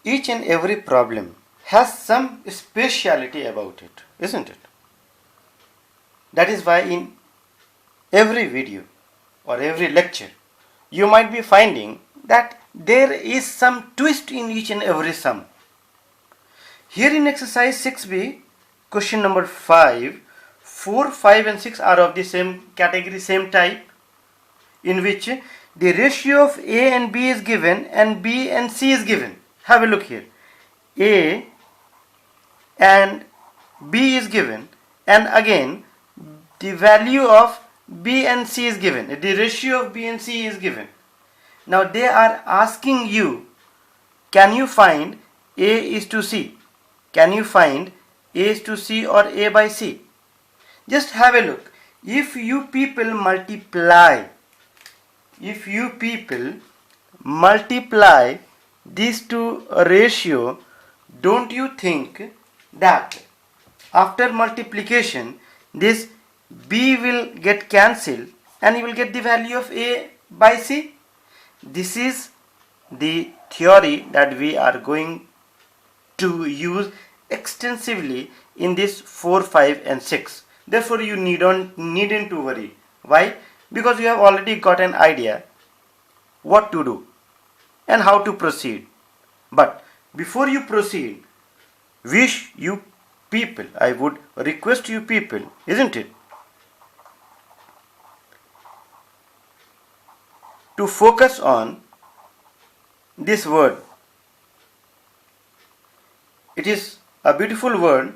each and every problem has some speciality about it, isn't it? That is why in every video or every lecture, you might be finding that there is some twist in each and every sum. Here in exercise 6b, question number 5, 4, 5 and 6 are of the same category, same type, in which the ratio of A and B is given and B and C is given. Have a look here. A and B is given, and again the value of B and C is given. The ratio of B and C is given. Now they are asking you, can you find A is to C? Can you find A is to C or A by C? Just have a look. If you people multiply these two ratio, don't you think that after multiplication this B will get cancelled and you will get the value of A by C? This is the theory that we are going to use extensively in this 4, 5 and 6. Therefore you needn't to worry. Why? Because you have already got an idea what to do and how to proceed. But before you proceed, I would request you people, isn't it, to focus on this word. It is a beautiful word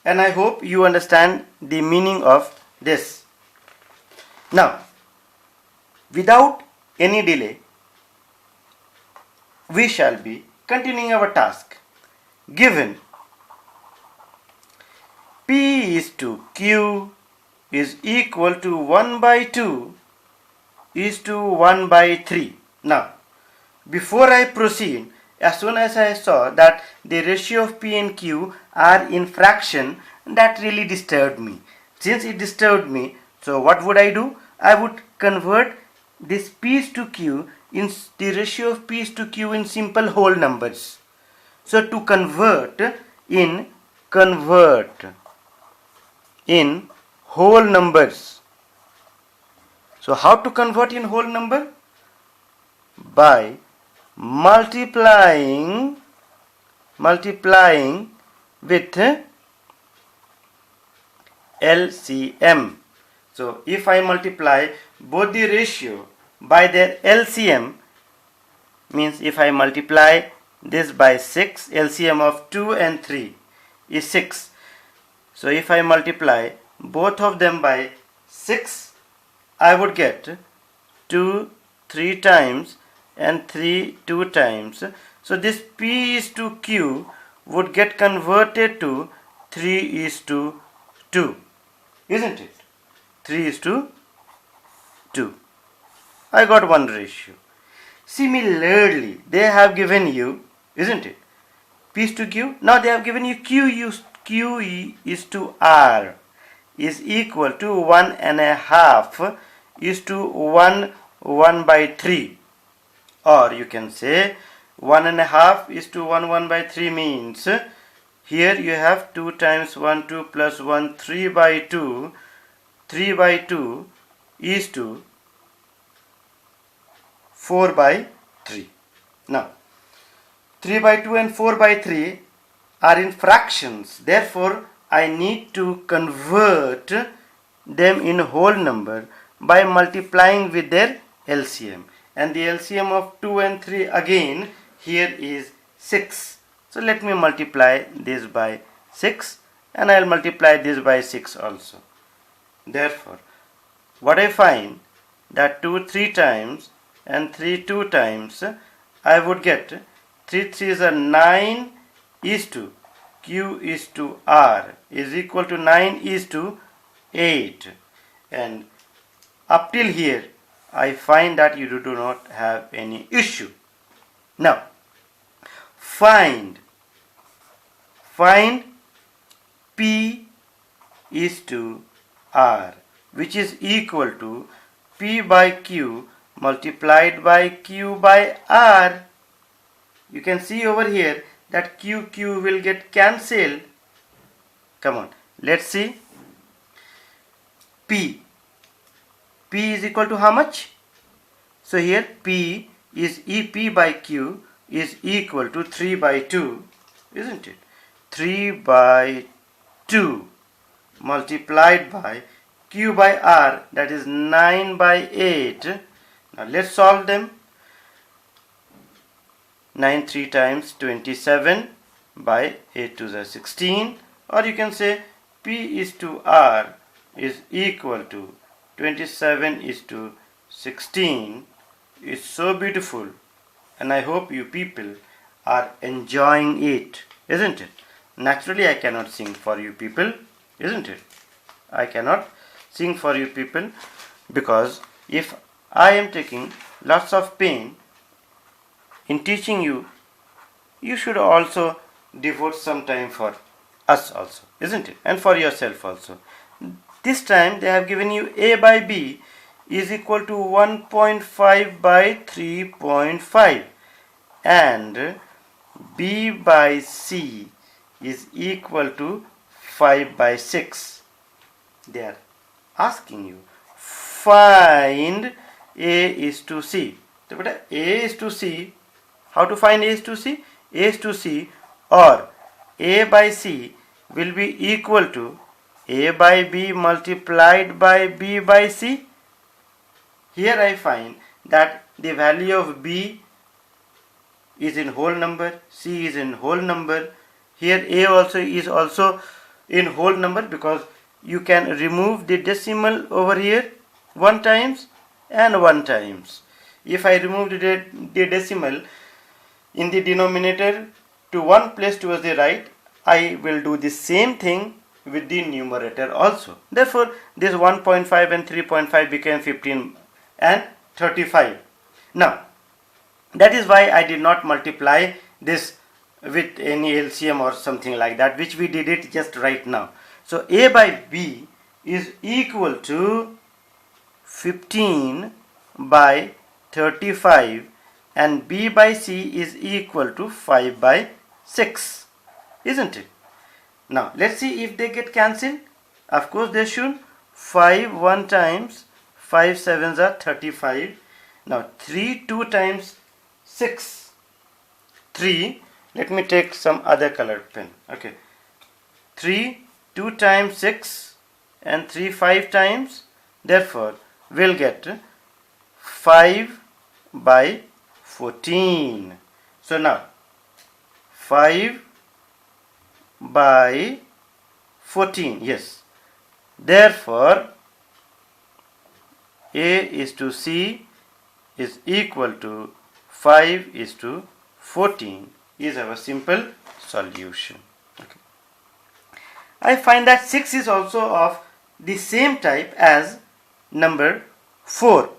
and I hope you understand the meaning of this. Now, without any delay, we shall be continuing our task. Given P is to Q is equal to 1 by 2 is to 1 by 3. Now, before I proceed, as soon as I saw that the ratio of P and Q are in fraction, that really disturbed me. Since it disturbed me, so what would I do? I would convert this P is to Q in the ratio of P is to Q in simple whole numbers. So to convert in whole numbers. So how to convert in whole number? By multiplying with LCM. So if I multiply both the ratio by their LCM, means if I multiply this by 6, LCM of 2 and 3 is 6. So if I multiply both of them by 6, I would get 2 3 times and 3 2 times. So this P is to Q would get converted to 3 is to 2, isn't it? 3 is to 2. I got one ratio. Similarly, they have given you, isn't it, P is to Q. Now they have given you Q is to R is equal to 1.5 is to 1 by 3. Or you can say 1.5 is to 1 by 3 means here you have 2 times 1 2 plus 1 3 by 2. 3 by 2 is to 4 by 3. Now 3 by 2 and 4 by 3 are in fractions. Therefore I need to convert them in whole number by multiplying with their LCM. And the LCM of 2 and 3 again here is 6. So let me multiply this by 6 and I will multiply this by 6 also. Therefore, what I find that 2 3 times and 3 2 times, I would get 3 3s are 9 is to Q is to R is equal to 9 is to 8. And up till here, I find that you do not have any issue. Now, find P is to R, which is equal to P by Q multiplied by Q by R. You can see over here that Q will get cancelled. Come on, let's see. P is equal to how much? So here P is EP by Q is equal to 3 by 2, isn't it? 3 by 2 multiplied by Q by R, that is 9 by 8. Now let's solve them. 9 3 times 27 by 8 to the 16, or you can say P is to R is equal to 27 is to 16. It's so beautiful, and I hope you people are enjoying it, isn't it? Naturally I cannot sing for you people, isn't it? I cannot sing for you people, because if I am taking lots of pain in teaching you, you should also devote some time for us also, isn't it? And for yourself also. This time they have given you A by B is equal to 1.5 by 3.5 and B by C is equal to 5 by 6. They are asking you find A is to C. So A is to C. How to find A is to C? A is to C, or A by C will be equal to A by B multiplied by B by C. Here I find that the value of B is in whole number, C is in whole number. Here A also is also in whole number, because you can remove the decimal over here 1 times and 1 times. If I remove the decimal in the denominator to one place towards the right, I will do the same thing with the numerator also. Therefore, this 1.5 and 3.5 became 15 and 35. Now, that is why I did not multiply this with any LCM or something like that, which we did it just right now. So A by B is equal to 15 by 35 and B by C is equal to 5 by 6, isn't it? Now let's see if they get cancelled. Of course they should. 5 1 times 5 sevens are 35. Now 3 2 times 6 3. Let me take some other colored pen. Okay, 3 2 times 6 and 3 5 times. Therefore we'll get 5 by 14. So now 5 by 14, yes. Therefore A is to C is equal to 5 is to 14 is our simple solution. Okay. I find that 6 is also of the same type as number 4.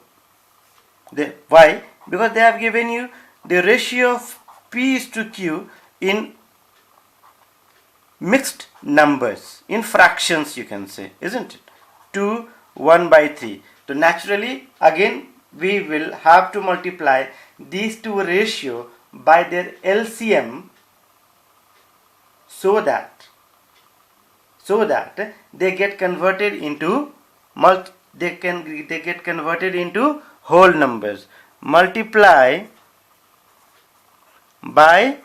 Why? Because they have given you the ratio of P is to Q in mixed numbers, in fractions you can say, isn't it? 2 1 by 3. So naturally again we will have to multiply these two ratio by their LCM so that they get converted into they get converted into whole numbers. Multiply by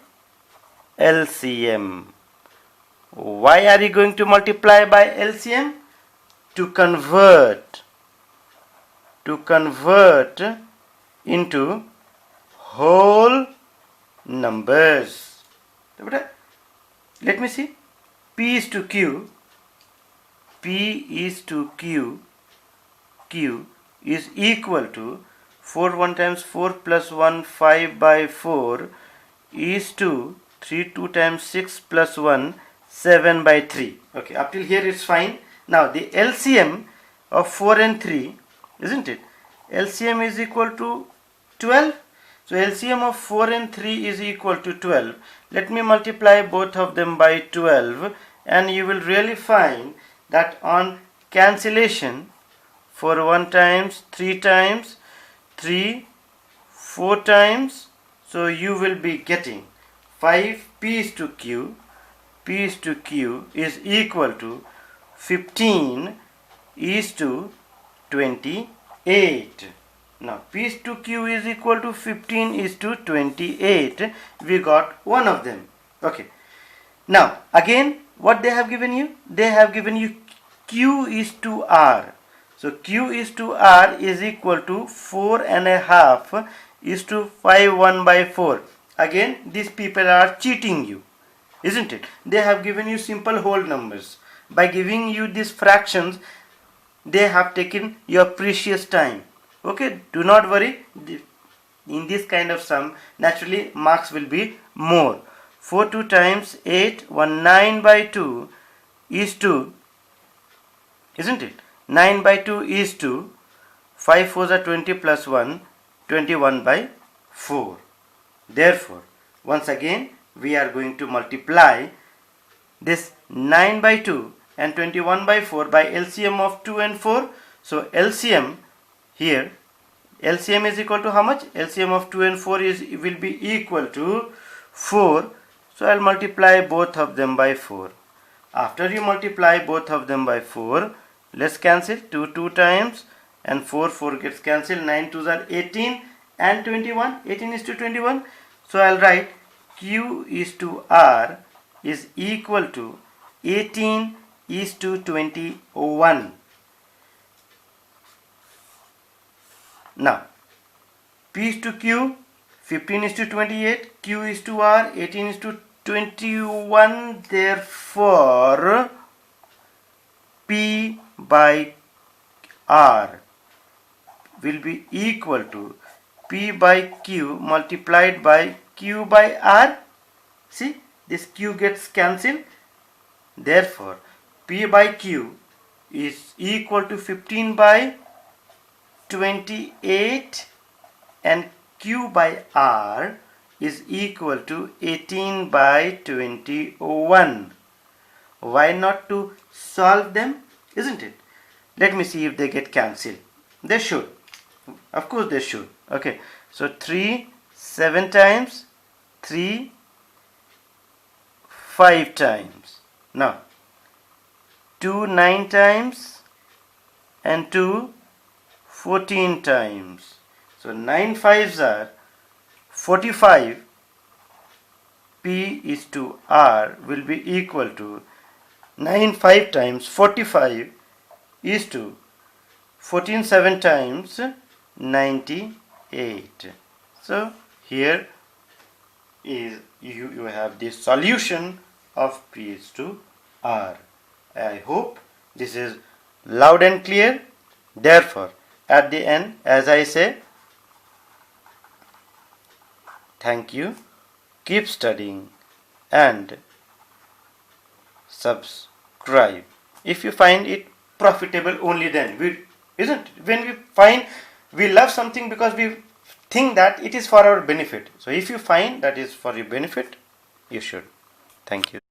LCM. Why are you going to multiply by LCM? To convert into whole numbers. Let me see. P is to Q is equal to 4 1 times 4 plus 1 5 by 4 is to 3 2 times 6 plus 1 7 by 3. Okay, up till here it's fine. Now the LCM of 4 and 3, isn't it? LCM is equal to 12. So LCM of 4 and 3 is equal to 12. Let me multiply both of them by 12 and you will really find that on cancellation, 4 1 times, 3 times, 3 4 times, so you will be getting 5 P is to Q, P is to Q is equal to 15 is to 28. Now P is to Q is equal to 15 is to 28. We got one of them. Okay. Now again, what they have given you? They have given you Q is to R. So Q is to R is equal to 4.5 is to 5 1 by 4. Again, these people are cheating you, isn't it? They have given you simple whole numbers. By giving you these fractions, they have taken your precious time. Okay, do not worry. In this kind of sum, naturally marks will be more. 4 2 times 8, 9 by 2 is to, isn't it? 9 by 2 is to 5 4s are 20 plus 1, 21 by 4. Therefore, once again we are going to multiply this 9 by 2 and 21 by 4 by LCM of 2 and 4. So LCM here, LCM is equal to how much? LCM of 2 and 4 will be equal to 4. So I'll multiply both of them by 4. After you multiply both of them by 4, let's cancel 2 2 times and 4 4 gets cancelled. 9 2s are 18 and 21. 18 is to 21. So I'll write Q is to R is equal to 18 is to 21. Now P is to Q, 15 is to 28, Q is to R, 18 is to 21. Therefore P by R will be equal to P by Q multiplied by Q by R. See, this Q gets cancelled. Therefore P by Q is equal to 15 by 28 and Q by R is equal to 18 by 21. Why not to solve them, isn't it? Let me see if they get cancelled. They should. Of course they should. Okay. So 3 7 times, 3 5 times. Now 2 9 times and 2 14 times. So 9 5s are 45. P is to R will be equal to 9 5 times 45 is to 14 7 times 98. So here is you have the solution of P is to R. I hope this is loud and clear. Therefore, at the end, as I say, thank you, keep studying and subscribe. If you find it profitable, only then. When we find we love something because we think that it is for our benefit. So if you find that is for your benefit, you should. Thank you.